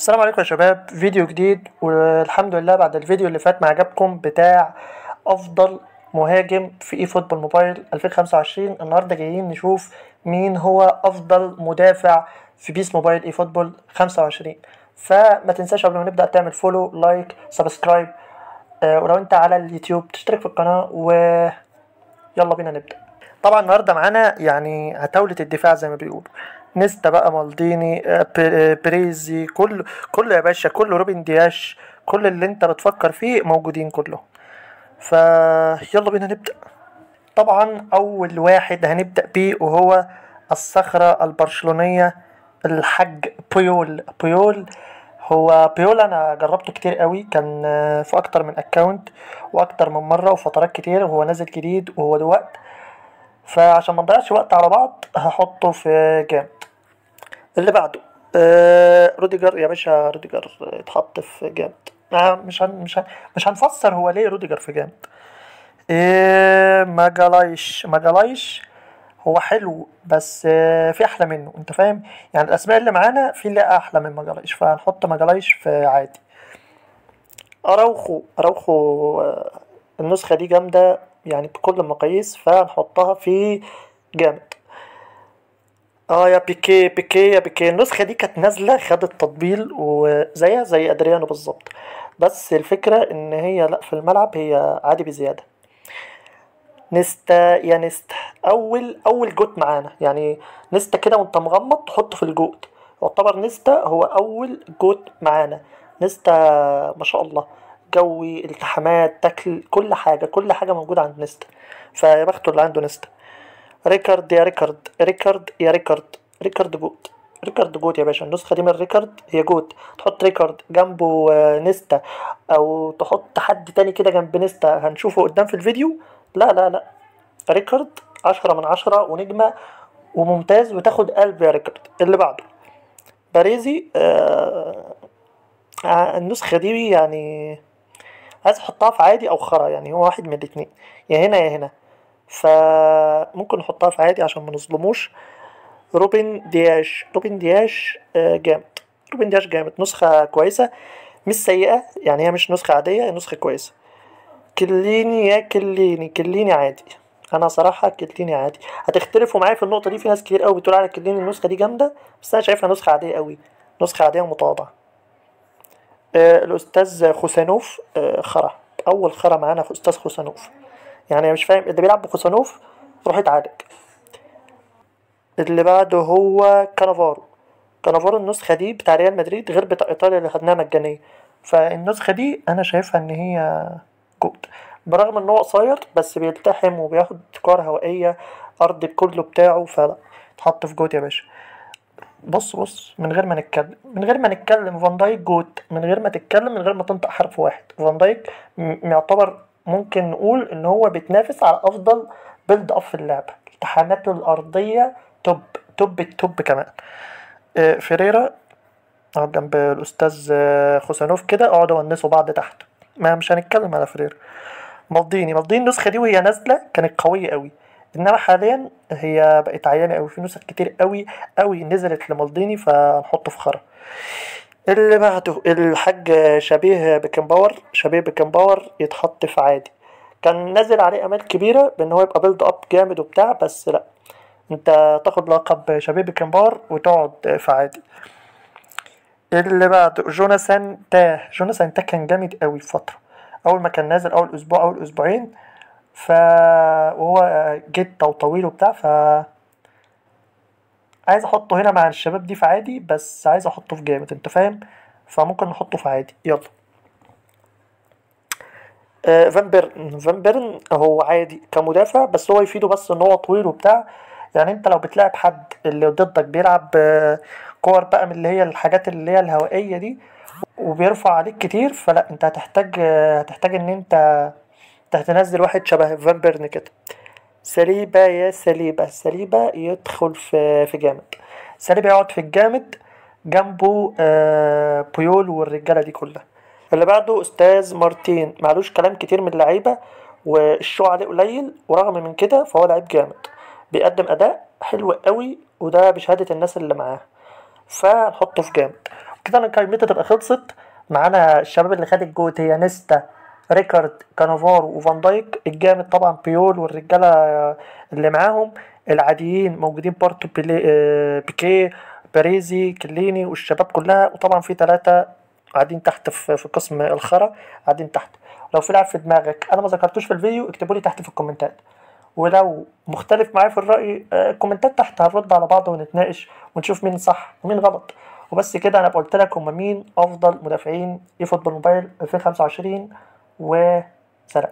السلام عليكم يا شباب، فيديو جديد والحمد لله. بعد الفيديو اللي فات ما عجبكم بتاع افضل مهاجم في اي فوتبول موبايل 2025، النهارده جايين نشوف مين هو افضل مدافع في بيس موبايل اي فوتبول 25. فما تنساش قبل ما نبدأ تعمل فولو لايك سبسكرايب، ولو انت على اليوتيوب تشترك في القناة ويلا بينا نبدأ. طبعا النهارده معانا يعني عتاولة الدفاع زي ما بيقولوا، نيستا بقى، مالديني، بريزي، كله يا باشا، كله روبن دياش، كل اللي انت بتفكر فيه موجودين كلهم. فيلا بينا نبدأ. طبعا اول واحد هنبدأ بيه وهو الصخرة البرشلونية، الحاج بيول. هو بيول انا جربته كتير قوي، كان في اكتر من اكونت واكتر من مرة وفترات كتير، وهو نازل جديد وهو دلوقتي. فعشان ما نضيعش وقت على بعض هحطه في جامد. اللي بعده روديجر يا باشا، روديجر اتحط في جامد. مش هنفسر هو ليه روديجر في جامد. ماجالايش هو حلو، بس في احلى منه، انت فاهم؟ يعني الاسماء اللي معانا في اللي احلى من ماجالايش، فهنحط ماجالايش في عادي. اراوخو النسخة دي جامدة يعني بكل المقاييس، فهنحطها في جامد. يا بيكي النسخة دي كانت نازلة خدت تطبيل وزيها زي ادريانو بالظبط، بس الفكرة ان هي لا، في الملعب هي عادي بزيادة. نيستا اول جوت معانا، يعني نيستا كده وانت مغمض تحطه في الجوت، يعتبر نيستا هو اول جوت معانا. نيستا ما شاء الله، جوي، التحامات، تاكل، كل حاجة موجودة عند نيستا، فيا بخته اللي عنده نيستا. ريكارد جوت. ريكارد جوت يا باشا، النسخة دي من ريكارد هي جوت. تحط ريكارد جنبه نيستا، او تحط حد تاني كده جنب نيستا هنشوفه قدام في الفيديو. لا، ريكارد 10 من 10 ونجمة وممتاز، وتاخد قلب يا ريكارد. اللي بعده باريزي. النسخة دي يعني عايز احطها في عادي او خرا، يعني هو واحد من الاتنين، يا هنا يا هنا، فممكن نحطها في عادي عشان ما نظلموش. روبن دياش جامد. روبن دياش جامد، نسخة كويسة مش سيئة، يعني هي مش نسخة عادية، هي نسخة كويسة. كليني عادي. انا صراحة كليني عادي. هتختلفوا معايا في النقطة دي، في ناس كتير قوي بتقول على كليني النسخة دي جامدة، بس انا شايفها نسخة عادية قوي، نسخة عادية ومتواضعة. الاستاذ خوسانوف خرا، اول خرا معانا في استاذ خوسانوف، يعني مش فاهم اللي بيلعب بخوسانوف روح اتعالج. اللي بعده هو كانافارو النسخة دي بتاع ريال مدريد غير بتاع ايطاليا اللي خدناها مجانية، فالنسخة دي انا شايفها ان هي جود، برغم ان هو قصير بس بيلتحم وبياخد كور هوائية ارض كله بتاعه، فلا اتحط في جود يا باشا. بص من غير ما نتكلم فان دايك جود، من غير ما تتكلم، من غير ما تنطق حرف واحد. فان دايك يعتبر ممكن نقول ان هو بيتنافس على افضل بيلد اب في اللعبة، التحاماته الارضية توب التوب كمان. فيريرا اقعد جنب الاستاذ خوسانوف كده، اقعد ونسوا بعض تحت، ما مش هنتكلم على فريرا. مالديني النسخه دي وهي نازله كانت قويه قوي، انما حاليا هي بقت عيانه قوي، في نسخ كتير قوي نزلت لمالديني، فنحطه في خرا. اللي بعده الحاج شبيه بيكنباور يتحط في عادي. كان نازل عليه امال كبيره بان هو يبقى بيلد اب جامد وبتاع، بس لا، انت تاخد لقب شبيه بيكنباور وتقعد في عادي. اللي بعده جوناثان تاه كان جامد قوي في فترة، أول ما كان نازل أول أسبوع أول أسبوعين، وهو جد وطويل وبتاع، عايز أحطه هنا مع الشباب دي في عادي، بس عايز أحطه في جامد، أنت فاهم؟ فممكن نحطه في عادي. يلا. فان بيرن هو عادي كمدافع، بس هو يفيده بس ان هو طويل وبتاع، يعني انت لو بتلعب حد اللي ضدك بيلعب كور بقى من اللي هي الحاجات اللي هي الهوائية دي وبيرفع عليك كتير، فلا انت هتحتاج ان انت تنزل واحد شبه فان بيرن كده. سليبة يدخل في جامد. سليبة يقعد في الجامد جنبه بيول والرجالة دي كلها. اللي بعده استاذ مارتين، معلوش كلام كتير من اللعيبة والشو عليه قليل، ورغم من كده فهو لعيب جامد، بيقدم اداء حلو قوي، وده بشهادة الناس اللي معاه، فنحطه في جامد. كده انا قايمتي تبقى خلصت. معانا الشباب اللي خد الجوت هي نيستا، ريكارد، كانافارو، وفان دايك. الجامد طبعا بيول والرجاله اللي معاهم. العاديين موجودين بارتو، بيكيه، باريزي، كليني، والشباب كلها. وطبعا في 3 قاعدين تحت في قسم الخرا قاعدين تحت. لو في لعب في دماغك انا ما ذكرتوش في الفيديو اكتبوا لي تحت في الكومنتات. ولو مختلف معايا في الرأي كومنتات تحت، هنرد على بعض ونتناقش ونشوف مين صح ومين غلط. وبس كده انا قلت لك هما مين افضل مدافعين اي فوتبول موبايل 2025. وسلام.